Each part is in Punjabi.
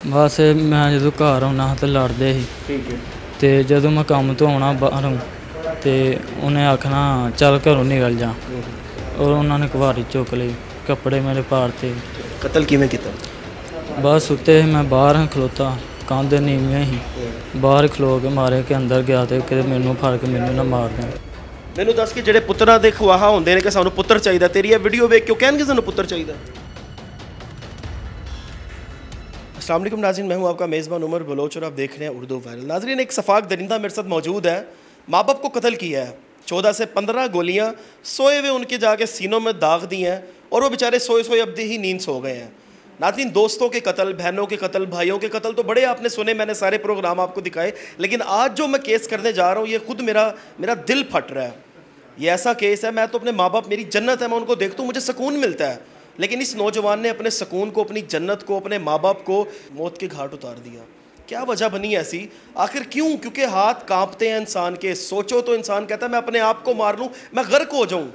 ਬਸ ਮੈਂ ਜਦੋਂ ਘਰ ਆਉਣਾ ਤਾਂ ਲੜਦੇ ਸੀ। ਠੀਕ ਹੈ। ਤੇ ਜਦੋਂ ਮੈਂ ਕੰਮ ਤੋਂ ਆਉਣਾ ਬਾਹਰੋਂ ਤੇ ਉਹਨੇ ਆਖਣਾ ਚੱਲ ਘਰੋਂ ਨਿਕਲ ਜਾ, ਔਰ ਉਹਨਾਂ ਨੇ ਕੁਹਾੜੀ ਚੁੱਕ ਲਈ, ਕੱਪੜੇ ਮੇਰੇ ਪਾੜਤੇ। ਕਤਲ ਕਿਵੇਂ ਕੀਤਾ? ਬਸ ਸੁੱਤੇ ਸੀ, ਮੈਂ ਬਾਹਰ ਖਲੋਤਾ, ਕੰਧ ਨੀਵੀਆਂ ਸੀ, ਬਾਹਰ ਖਲੋ ਕੇ ਮਾਰੇ ਕਿ ਅੰਦਰ ਗਿਆ ਤੇ ਕਿਤੇ ਮੈਨੂੰ ਫੜ ਕੇ ਮੈਨੂੰ ਨਾ ਮਾਰ ਦੇਣ। ਮੈਨੂੰ ਦੱਸ ਕਿ ਜਿਹੜੇ ਪੁੱਤਰਾਂ ਦੇ ਖਵਾਹਾ ਹੁੰਦੇ ਨੇ ਕਿ ਸਾਨੂੰ ਪੁੱਤਰ ਚਾਹੀਦਾ, ਤੇਰੀ ਇਹ ਵੀਡੀਓ ਵੇਖ ਕਿਉਂ ਕਹਿਣਗੇ ਸਾਨੂੰ ਪੁੱਤਰ ਚਾਹੀਦਾ? अस्सलाम वालेकुम नाज़रीन, मैं हूं आपका मेज़बान उमर बलोच और आप देख रहे हैं उर्दू वायरल। नाज़रीन, एक सफाक दरिंदा मेरे साथ मौजूद है, माँ बाप को कत्ल किया है, 14 से 15 गोलियां सोए हुए उनके जाके सीनों में दाग दी हैं और वो बेचारे सोए सोए अब ही नींद सो गए हैं। नाज़रीन, दोस्तों के कत्ल, बहनों के कत्ल, भाइयों के कत्ल तो बड़े आपने सुने, मैंने सारे प्रोग्राम आपको दिखाए, लेकिन आज जो मैं केस करने जा रहा हूँ ये खुद मेरा दिल फट रहा है। ये ऐसा केस है, मैं तो अपने माँ बाप, मेरी जन्नत है, मैं उनको देखता हूँ मुझे सुकून मिलता है, लेकिन इस नौजवान ने अपने सुकून को, अपनी जन्नत को, अपने माँ बाप को मौत के घाट उतार दिया। क्या वजह बनी ऐसी? आखिर क्यों? क्योंकि हाथ कांपते हैं इंसान के। सोचो तो इंसान कहता है मैं अपने आप को मार लूँ, मैं गर्क हो जाऊँ,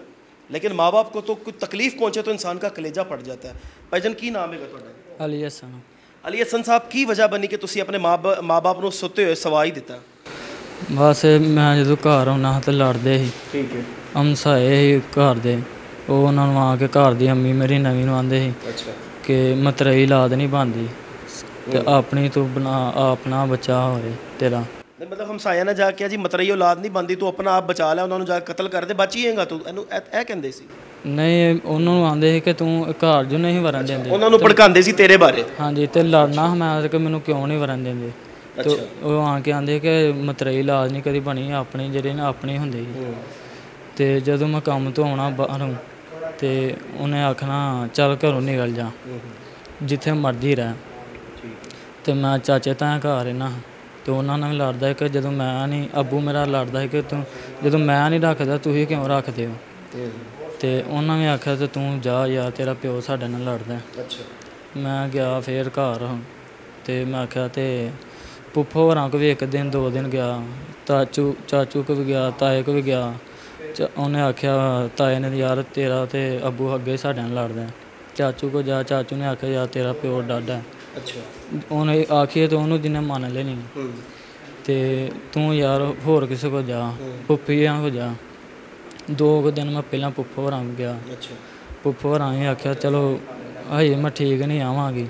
लेकिन माँ बाप को तो कुछ तकलीफ पहुँचे तो इंसान का कलेजा फट जाता है। भाईजान की नाम है तुहाडा? अली हसन। अली हसन साहब, की वजह बनी कि तुसी अपने माँ बाप ਨੂੰ ਸੁੱਤੇ ਹੋਏ ਸਵਾ ਹੀ ਦਿੱਤਾ? ਬਸ ਮੈਂ ਜਦੋਂ ਘਰ ਆਉਣਾ ਤਾਂ ਲੜਦੇ ਸੀ। ਠੀਕ ਹੈ। ਹਮਸਾਏ ਸੀ ਘਰ ਦੇ, ਉਹ ਉਹਨਾਂ ਨੂੰ ਆ ਕੇ ਘਰ ਦੀ ਅੰਮੀ ਮੇਰੀ ਨਵੀਂ ਨੂੰ ਆਂਦੇ ਸੀ ਅੱਛਾ ਕਿ ਮਤਰੇਈ ਲਾਦ ਨਹੀਂ ਬਣਦੀ ਤੇ ਆਪਣੀ ਤੂੰ ਬਣਾ, ਆਪਣਾ ਬੱਚਾ ਹੋਵੇ ਤੇਰਾ। ਮਤਲਬ ਹਮਸਾਇਆ ਨੇ ਜਾ ਕੇ ਜੀ ਮਤਰੇਈ ਔਲਾਦ ਨਹੀਂ ਬਣਦੀ, ਤੂੰ ਆਪਣਾ ਆਪ ਬਚਾ ਲੈ, ਉਹਨਾਂ ਨੂੰ ਜਾ ਕੇ ਕਤਲ ਕਰ ਦੇ, ਬਚ ਜਾਏਗਾ ਤੂੰ, ਇਹਨੂੰ ਇਹ ਕਹਿੰਦੇ ਸੀ? ਨਹੀਂ, ਉਹਨਾਂ ਨੂੰ ਆਂਦੇ ਸੀ ਕਿ ਤੂੰ ਘਰ ਜੋ ਨਹੀਂ ਵਰਨ ਦਿੰਦੇ, ਉਹਨਾਂ ਨੂੰ ਭੜਕਾਉਂਦੇ ਸੀ ਤੇਰੇ ਬਾਰੇ? ਹਾਂਜੀ, ਤੇ ਲੜਨਾ ਮੈਂ ਕਿ ਮੈਨੂੰ ਕਿਉਂ ਨਹੀਂ ਵਰਨ ਦਿੰਦੇ, ਤੇ ਉਹ ਆ ਕੇ ਆਂਦੇ ਕਿ ਮਤਰੇਈ ਲਾਦ ਨਹੀਂ ਕਦੀ ਬਣੀ, ਆਪਣੀ ਜਿਹੜੀ ਨਾ ਆਪਣੀ ਹੁੰਦੀ ਸੀ। ਤੇ ਜਦੋਂ ਮੈਂ ਕੰਮ ਤੋਂ ਆਉਣਾ ਬਾਹਰੋਂ ਤੇ ਉਹਨੇ ਆਖਣਾ ਚੱਲ ਘਰੋਂ ਨਿਕਲ ਜਾ, ਜਿੱਥੇ ਮਰਜ਼ੀ ਰਹਿ। ਤੇ ਮੈਂ ਚਾਚੇ ਤਾਂ ਘਰ ਰਹਿਣਾ ਤੇ ਉਹਨਾਂ ਨਾਲ ਲੜਦਾ ਕਿ ਜਦੋਂ ਮੈਂ ਨਹੀਂ, ਅੱਬੂ ਮੇਰਾ ਲੜਦਾ ਕਿ ਤੂੰ ਜਦੋਂ ਮੈਂ ਨਹੀਂ ਰੱਖਦਾ ਤੁਸੀਂ ਕਿਉਂ ਰੱਖਦੇ ਹੋ। ਤੇ ਉਹਨਾਂ ਨੇ ਆਖਿਆ ਤੇ ਤੂੰ ਜਾ ਯਾਰ, ਤੇਰਾ ਪਿਓ ਸਾਡੇ ਨਾਲ ਲੜਦਾ। ਮੈਂ ਗਿਆ ਫਿਰ ਘਰ ਤੇ ਮੈਂ ਆਖਿਆ ਤੇ ਫੁੱਫੋ ਹੋਰਾਂ ਕੋਲ ਵੀ ਇੱਕ ਦਿਨ 2 ਦਿਨ ਗਿਆ, ਚਾਚੂ ਕੋਲ ਵੀ ਗਿਆ, ਤਾਏ ਕੋਲ ਵੀ ਗਿਆ। ਉਹਨੇ ਆਖਿਆ ਤਾਏ ਨੇ ਯਾਰ ਤੇਰਾ ਤੇ ਅੱਬੂ ਅੱਗੇ ਸਾਡੇ ਨਾਲ ਲੜਦਾ। ਚਾਚੂ ਕੋਲ ਜਾ, ਚਾਚੂ ਨੇ ਆਖਿਆ ਯਾਰ ਤੇਰਾ ਪਿਓ ਡਾਡਾ। ਉਹਨੇ ਆਖੀਏ ਤਾਂ ਉਹਨੂੰ ਜਿੰਨੇ ਮੰਨ ਲੈਣੀ ਤੇ ਤੂੰ ਯਾਰ ਹੋਰ ਕਿਸੇ ਕੋਲ ਜਾ, ਫੁੱਫੀਆਂ ਕੋਲ ਜਾ। 2 ਦਿਨ ਮੈਂ ਪਹਿਲਾਂ ਫੁੱਫੋ ਹੋਰਾਂ ਕੋਲ ਗਿਆ, ਫੁੱਫੋ ਹੋਰਾਂ ਨੇ ਆਖਿਆ ਚਲੋ ਹਜੇ ਮੈਂ ਠੀਕ ਨਹੀਂ ਆਵਾਂਗੀ।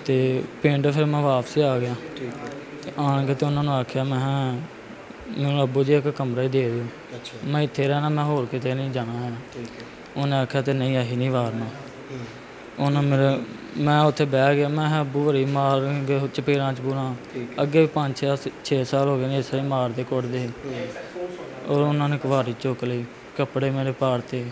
ਤੇ ਪਿੰਡ ਫਿਰ ਮੈਂ ਵਾਪਸ ਆ ਗਿਆ ਤੇ ਆਣ ਕੇ ਤੇ ਉਹਨਾਂ ਨੂੰ ਆਖਿਆ ਮੈਂ ਕਿਹਾ ਮੈਨੂੰ ਅੱਬੂ ਜੀ ਇੱਕ ਕਮਰਾ ਹੀ ਦੇ ਦਿਓ, ਮੈਂ ਇੱਥੇ ਰਹਿਣਾ, ਮੈਂ ਹੋਰ ਕਿਤੇ ਨਹੀਂ ਜਾਣਾ ਹੈ। ਉਹਨੇ ਆਖਿਆ ਤੇ ਨਹੀਂ ਅਸੀਂ ਨਹੀਂ ਵਾਰਨਾ। ਉਹਨਾਂ ਮੈਂ ਉੱਥੇ ਬਹਿ ਗਿਆ, ਮੈਂ ਕਿਹਾ ਅੱਬੂ ਬੜੀ ਮਾਰਨਗੇ ਚਪੇੜਾਂ ਚਪੂੜਾਂ, ਅੱਗੇ ਵੀ 5-6 ਸਾਲ ਹੋ ਗਏ ਨੇ ਇਸ ਤਰ੍ਹਾਂ ਹੀ ਮਾਰਦੇ ਕੁੱਟਦੇ ਸੀ। ਔਰ ਉਹਨਾਂ ਨੇ ਕੁਹਾੜੀ ਚੁੱਕ ਲਈ, ਕੱਪੜੇ ਮੇਰੇ ਪਾੜਤੇ,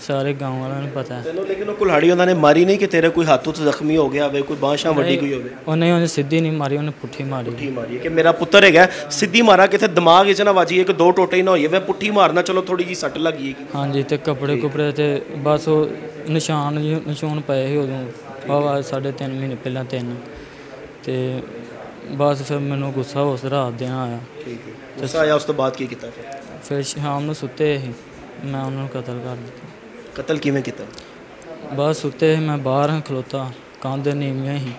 ਸਾਰੇ ਗਾँव ਵਾਲਿਆਂ ਨੂੰ ਪਤਾ ਹੈ। ਲੇਕਿਨ ਉਹ ਕੁਲਹਾੜੀ ਉਹਨਾਂ ਨੇ ਮਾਰੀ ਨਹੀਂ ਕਿ ਤੇਰੇ ਕੋਈ ਹੱਥ ਉੱਤੇ ਜ਼ਖਮੀ ਹੋ ਗਿਆ ਹੋਵੇ, ਕੋਈ ਬਾਂਹ ਸ਼ਾਹ ਵੱਡੀ ਗਈ ਹੋਵੇ? ਉਹਨੇ ਸਿੱਧੀ ਨਹੀਂ ਮਾਰੀ, ਉਹਨੇ ਪੁੱਠੀ ਮਾਰੀ ਕਿ ਮੇਰਾ ਪੁੱਤਰ ਹੈਗਾ, ਸਿੱਧੀ ਮਾਰਾ ਕਿਤੇ ਦਿਮਾਗ 'ਚ ਨਾ ਵੱਜੀ, ਇੱਕ 2 ਟੋਟੇ ਹੀ ਨਾ ਹੋਈਏ, ਮੈਂ ਪੁੱਠੀ ਮਾਰਨਾ ਚਲੋ ਥੋੜੀ ਜਿਹੀ ਸੱਟ ਲੱਗੀ ਹੈਗੀ। ਹਾਂਜੀ, ਤੇ ਕੱਪੜੇ ਕੁਪੜੇ ਤੇ ਬਸ ਉਹ ਨਿਸ਼ਾਨ ਪਏ ਸੀ ਉਦੋਂ, ਵਾਹਵਾ 3.5 ਮਹੀਨੇ ਪਹਿਲਾਂ 3। ਤੇ ਬਸ ਫਿਰ ਮੈਨੂੰ ਗੁੱਸਾ ਉਸ ਰਾਤ ਦੇਣ ਆਇਆ। ਗੁੱਸਾ ਆਇਆ, ਉਸ ਤੋਂ ਬਾਅਦ ਕੀ ਕੀਤਾ? ਫਿਰ ਸ਼ਾਮ ਨੂੰ ਸੁੱਤੇ ਸੀ, ਮੈਂ ਉਹਨਾਂ ਨੂੰ ਕਤਲ ਕਰ ਦਿੱਤਾ। ਕਤਲ ਕਿਵੇਂ ਕੀਤਾ? ਬਸ ਸੁੱਤੇ ਸੀ, ਮੈਂ ਬਾਹਰ ਖਲੋਤਾ, ਕੰਧ ਨੀਵੀਆਂ ਸੀ,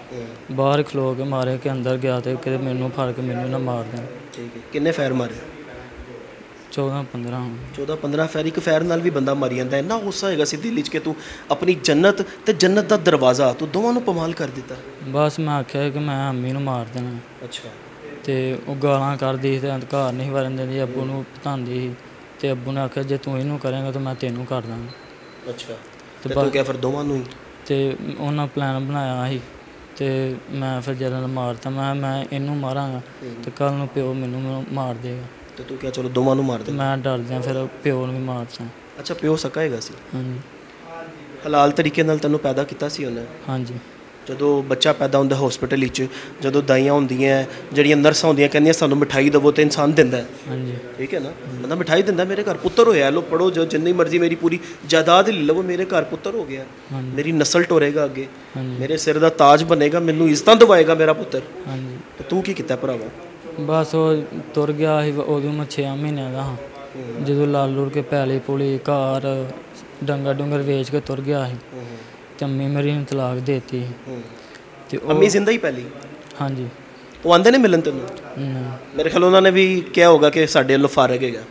ਬਾਹਰ ਖਲੋ ਕੇ ਮਾਰੇ ਕਿ ਅੰਦਰ ਗਿਆ ਤੇ ਕਿਤੇ ਮੈਨੂੰ ਫੜ ਕੇ ਮੈਨੂੰ ਨਾ ਮਾਰ ਦੇਣ। ਠੀਕ ਹੈ। ਕਿੰਨੇ ਫੈਰ ਮਾਰੇ? 14-15 ਫੈਰ। ਇੱਕ ਫੈਰ ਨਾਲ ਵੀ ਬੰਦਾ ਮਰ ਜਾਂਦਾ। ਇੰਨਾ ਗੁੱਸਾ ਹੈਗਾ ਸੀ ਦਿਲ 'ਚ ਕਿ ਤੂੰ ਆਪਣੀ ਜੰਨਤ ਤੇ ਜੰਨਤ ਦਾ ਦਰਵਾਜ਼ਾ ਤੂੰ ਦੋਵਾਂ ਨੂੰ ਪਮਾਲ ਕਰ ਦਿੱਤਾ। ਬਸ ਮੈਂ ਆਖਿਆ ਕਿ ਮੈਂ ਅੰਮੀ ਨੂੰ ਮਾਰ ਦੇਣਾ। ਅੱਛਾ। ਤੇ ਉਹ ਗਾਲਾਂ ਕੱਢਦੀ ਤੇ ਘਰ ਨਹੀਂ ਵਰਨ ਦਿੰਦੀ, ਅੱਬੂ ਨੂੰ ਪਤਾਉਂਦੀ ਸੀ ਤੇ ਅੱਬੂ ਨੇ ਆਖਿਆ ਜੇ ਤੂੰ ਇਹਨੂੰ ਕਰੇਂਗਾ ਤਾਂ ਮੈਂ ਤੈਨੂੰ ਕਰ ਦਾਂਗਾ। ਅੱਛਾ। ਤੇ ਤੂੰ ਕਿਹਾ ਫਿਰ ਦੋਵਾਂ ਨੂੰ ਹੀ? ਤੇ ਉਹਨਾਂ ਪਲਾਨ ਬਣਾਇਆ ਸੀ ਤੇ ਮੈਂ ਫਿਰ ਜਦੋਂ ਮਾਰਤਾ, ਮੈਂ ਇਹਨੂੰ ਮਾਰਾਂਗਾ ਤੇ ਕੱਲ੍ਹ ਨੂੰ ਪਿਓ ਮੈਨੂੰ ਮਾਰ ਦੇਗਾ। ਤੇ ਤੂੰ ਕਿਹਾ ਚਲੋ ਦੋਵਾਂ ਨੂੰ ਮਾਰ ਦੇ। ਮੈਂ ਡਰਦਿਆਂ ਫਿਰ ਪਿਓ ਨੂੰ ਵੀ ਮਾਰਤਾ। ਅੱਛਾ, ਪਿਓ ਸਕਾ ਹੈਗਾ ਸੀ? ਹਾਂਜੀ। ਹਲਾਲ ਤਰੀਕੇ ਨਾਲ ਤੈਨੂੰ ਪੈਦਾ ਕੀਤਾ ਸੀ ਉਹਨੇ? ਹਾਂਜੀ। ਜਦੋਂ ਬੱਚਾ ਪੈਦਾ ਹੁੰਦਾ ਹਸਪੀਟਲ ਵਿੱਚ, ਜਦੋਂ ਦਾਈਆਂ ਹੁੰਦੀਆਂ, ਜਿਹੜੀਆਂ ਨਰਸਾਂ ਹੁੰਦੀਆਂ, ਕਹਿੰਦੀਆਂ ਸਾਨੂੰ ਮਿਠਾਈ ਦੇਵੋ ਤੇ ਇਨਸਾਨ ਦਿੰਦਾ। ਹਾਂਜੀ। ਠੀਕ ਹੈ ਨਾ, ਬੰਦਾ ਮਿਠਾਈ ਦਿੰਦਾ, ਮੇਰੇ ਘਰ ਪੁੱਤਰ ਹੋਇਆ, ਲੋ ਪੜੋ ਜੋ ਜਿੰਨੀ ਮਰਜ਼ੀ ਮੇਰੀ ਪੂਰੀ ਜਾਇਦਾਦ ਲੈ ਲਵੋ, ਮੇਰੇ ਘਰ ਪੁੱਤਰ ਹੋ ਗਿਆ, ਮੇਰੀ ਨਸਲ ਟੋਰੇਗਾ ਅੱਗੇ, ਮੇਰੇ ਸਿਰ ਦਾ ਤਾਜ ਬਣੇਗਾ, ਮੈਨੂੰ ਇੱਜ਼ਤਾਂ ਦਿਵਾਏਗਾ ਮੇਰਾ ਪੁੱਤਰ। ਹਾਂਜੀ। ਤੇ ਤੂੰ ਕੀ ਕੀਤਾ ਭਰਾਵਾ? ਬਸ ਉਹ ਤੁਰ ਗਿਆ ਸੀ, ਉਦੋਂ ਮੈਂ 6 ਮਹੀਨਿਆਂ ਦਾ ਹਾਂ, ਜਦੋਂ ਲੜ ਲੁੜ ਕੇ ਪੈਲੀ ਪੂਲੀ ਘਰ ਡੰਗਰ ਵੇਚ ਕੇ ਤੁਰ ਗਿਆ ਸੀ ਤੇ ਅੰਮੀ ਮੇਰੀ ਨੂੰ ਤਲਾਕ ਦੇ ਦਿੱਤੀ। ਤੇ ਅੰਮੀ ਜ਼ਿੰਦਾ ਹੀ ਪਹਿਲੀ? ਹਾਂਜੀ। ਉਹ ਆਂਦੇ ਨੇ ਮਿਲਣ ਤੈਨੂੰ? ਨਹੀਂ, ਮੇਰੇ ਖਿਆਲ ਉਹਨਾਂ ਨੇ ਵੀ ਕਿਹਾ ਹੋਗਾ ਕਿ ਸਾਡੇ ਵੱਲੋਂ ਫਾਰਗ ਹੈਗਾ।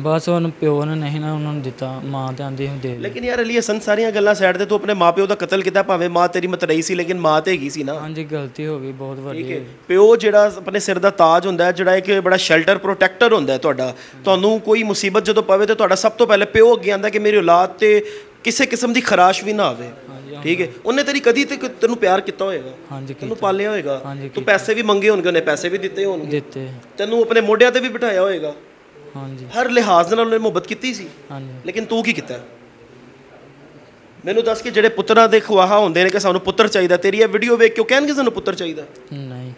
ਬਸ ਉਹਨੂੰ ਪਿਓ ਨੇ ਨਹੀਂ ਨਾ ਉਹਨਾਂ ਨੂੰ ਦਿੱਤਾ, ਮਾਂ ਤੇ ਆਂਦੀ ਹੁੰਦੀ ਦੇ। ਲੇਕਿਨ ਯਾਰ ਅਲੀ ਹਸਨ ਸਾਰੀਆਂ ਗੱਲਾਂ ਸਾਈਡ ਤੇ, ਤੂੰ ਆਪਣੇ ਮਾਪਿਓ ਦਾ ਕਤਲ ਕੀਤਾ, ਭਾਵੇਂ ਮਾਂ ਤੇਰੀ ਮਤਰਈ ਸੀ ਲੇਕਿਨ ਮਾਂ ਤੇ ਹੈਗੀ ਸੀ ਨਾ। ਹਾਂਜੀ, ਗਲਤੀ ਹੋ ਗਈ ਬਹੁਤ ਵੱਡੀ। ਪਿਓ ਜਿਹੜਾ ਆਪਣੇ ਸਿਰ ਦਾ ਤਾਜ ਹੁੰਦਾ ਹੈ, ਜਿਹੜਾ ਇੱਕ ਬੜਾ ਸ਼ੈਲਟਰ ਪ੍ਰੋਟੈਕਟਰ ਹੁੰਦਾ ਹੈ ਤੁਹਾਡਾ। ਤੁਹਾਨੂੰ ਕੋਈ ਮੁਸੀਬਤ ਜਦੋਂ ਪਵੇ ਤੇ ਤੁਹਾਡਾ ਸਭ ਤੋਂ ਪਹਿਲੇ ਪਿਓ ਅੱਗੇ ਆਂਦਾ ਕਿ ਮੇਰੀ ਔਲਾਦ ਤੇ ਕਿਸੇ ਕਿਸਮ ਦੀ ਖਰਾਸ਼ ਵੀ ਨਾ ਆਵੇ। ਠੀਕ ਹੈ, ਉਹਨੇ ਤੇਰੀ ਕਦੀ ਤੇ ਤੈਨੂੰ ਪਿਆਰ ਕੀਤਾ ਹੋਏਗਾ, ਹਾਂਜੀ, ਤੈਨੂੰ ਪਾਲਿਆ ਹੋਏਗਾ, ਹਾਂਜੀ, ਤੂੰ ਪੈਸੇ ਵੀ ਮੰਗੇ ਹੋਣਗੇ, ਉਹਨੇ ਪੈਸੇ ਵੀ ਦਿੱਤੇ ਹੋਣਗੇ, ਦਿੱਤੇ, ਤੈਨੂੰ ਆਪਣੇ ਮੋਢਿਆਂ ਤੇ ਵੀ ਬਿਠਾਇਆ ਹੋਏਗਾ। ਹਾਂਜੀ, ਹਰ ਲਿਹਾਜ਼ ਨਾਲ ਉਹਨੇ ਮੁਹੱਬਤ ਕੀਤੀ ਸੀ। ਹਾਂਜੀ। ਲੇਕਿਨ ਤੂੰ ਕੀ ਕੀਤਾ? ਮੈਨੂੰ ਦੱਸ ਕਿ ਜਿਹੜੇ ਪੁੱਤਰਾਂ ਦੇ ਖਵਾਹਾ ਹੁੰਦੇ ਨੇ ਕਿ ਸਾਨੂੰ ਪੁੱਤਰ ਚਾਹੀਦਾ, ਤੇਰੀ ਇਹ ਵੀਡੀਓ ਵੇਖ ਕਿਉਂ ਕਹਿਣਗੇ ਸਾਨੂੰ ਪੁੱਤਰ ਚਾਹੀਦਾ? ਨਹੀਂ,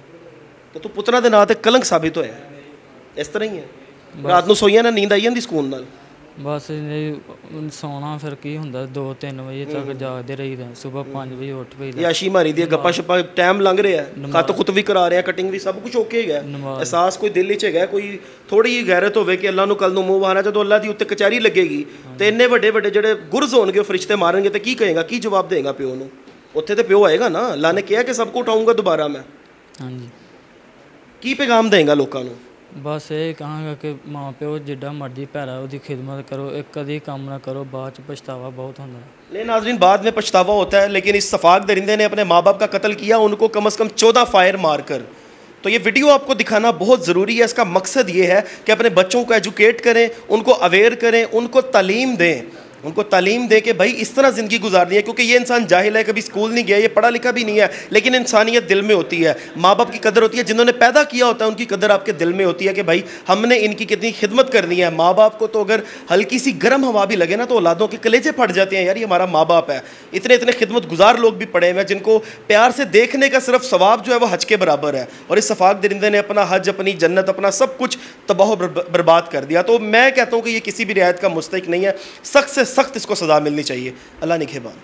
ਤੇ ਤੂੰ ਪੁੱਤਰਾਂ ਦੇ ਨਾਂ ਤੇ ਕਲੰਕ ਸਾਬਿਤ ਹੋਇਆ। ਇਸ ਤਰ੍ਹਾਂ ਹੀ ਹੈ, ਰਾਤ ਨੂੰ ਸੋਈਆਂ ਨਾ ਨੀਂਦ ਆਈ ਜਾਂਦੀ ਸਕੂਨ ਨਾਲ? ਬਸ ਸੌਣਾ ਫਿਰ ਕੀ ਹੁੰਦਾ, 2-3 ਵਜੇ ਤੱਕ ਜਾਗਦੇ ਰਹੀਦਾ, ਸਵੇਰ 5 ਵਜੇ ਉੱਠ ਪਈਦਾ। ਯਾਸ਼ੀ ਮਾਰੀ ਦੀ ਗੱਪਾਂ ਸ਼ੱਪਾਂ, ਟਾਈਮ ਲੰਘ ਰਿਹਾ, ਖੱਤ ਖੁੱਤ ਵੀ ਕਰਾ ਰਿਹਾ, ਕਟਿੰਗ ਵੀ, ਸਭ ਕੁਝ ਓਕੇ ਹੈਗਾ। ਅਹਿਸਾਸ ਕੋਈ ਦਿਲ 'ਚ ਹੈਗਾ, ਕੋਈ ਥੋੜੀ ਜਿਹੀ ਗੈਰਤ ਹੋਵੇ ਕਿ ਅੱਲਾ ਨੂੰ ਕੱਲ ਨੂੰ ਮੂੰਹ ਵਹਾਣਾ, ਜਦੋਂ ਅੱਲਾ ਦੀ ਉੱਤੇ ਕਚਹਿਰੀ ਲੱਗੇਗੀ ਤੇ ਇੰਨੇ ਵੱਡੇ ਵੱਡੇ ਜਿਹੜੇ ਗੁਰਜ਼ ਹੋਣਗੇ ਉਹ ਫਰਿਸ਼ਤੇ ਮਾਰਨਗੇ ਤੇ ਕੀ ਕਹੇਗਾ, ਕੀ ਜਵਾਬ ਦੇਗਾ ਪਿਓ ਨੂੰ? ਉੱਥੇ ਤੇ ਪਿਓ ਆਏਗਾ ਨਾ, ਅੱਲਾ ਨੇ ਕਿਹਾ ਕਿ ਸਭ ਕੁਝ ਉਠਾਊਂਗਾ ਦੁਬਾਰਾ ਮੈਂ। ਹਾਂਜੀ। ਕੀ ਪੈਗਾਮ ਦੇਗਾ ਲੋਕਾਂ ਨੂੰ? ਬਸ ਇਹ ਕਹਾਂਗਾ ਕਿ ਮਾਂ ਪਿਓ ਜਿੱਡਾ ਮਰਜ਼ੀ ਭੈੜਾ ਉਹਦੀ ਖਿਦਮਤ ਕਰੋ, ਇੱਕ ਕਦੀ ਕੰਮ ਨਾ ਕਰੋ, बाद ਚ पछतावा बहुत होता है। नहीं नाज़रीन, बाद में पछतावा होता है, लेकिन इस सफाक दरिंदे ने अपने माँ बाप का कत्ल किया, उनको कम से कम 14 फायर मारकर। तो ये वीडियो आपको दिखाना बहुत ज़रूरी है। इसका मकसद ये है कि अपने बच्चों को एजुकेट करें, उनको अवेयर करें, उनको तालीम दें, उनको तालीम दे कि भाई इस तरह ज़िंदगी गुजारनी है। क्योंकि ये इंसान जाहिल है, कभी स्कूल नहीं गया, ये पढ़ा लिखा भी नहीं है, लेकिन इंसानियत दिल में होती है। माँ बाप की कदर होती है, जिन्होंने पैदा किया होता है उनकी कदर आपके दिल में होती है कि भाई हमने इनकी कितनी खिदमत करनी है। माँ बाप को तो अगर हल्की सी गर्म हवा भी लगे ना तो औलादों के कलेजे फट जाते हैं, यार ये हमारा माँ बाप है। इतने इतने खिदमत गुजार लोग भी पड़े हुए हैं जिनको प्यार से देखने का सिर्फ सवाब जो है वो हज के बराबर है, और इस सफाक दरिंदे ने अपना हज, अपनी जन्नत, अपना सब कुछ तबाह बर्बाद कर दिया। तो मैं कहता हूँ कि ये किसी भी रियायत का मुस्तहिक नहीं है, सख्त से सख्त इसको सज़ा मिलनी चाहिए। अल्लाह निगहबान।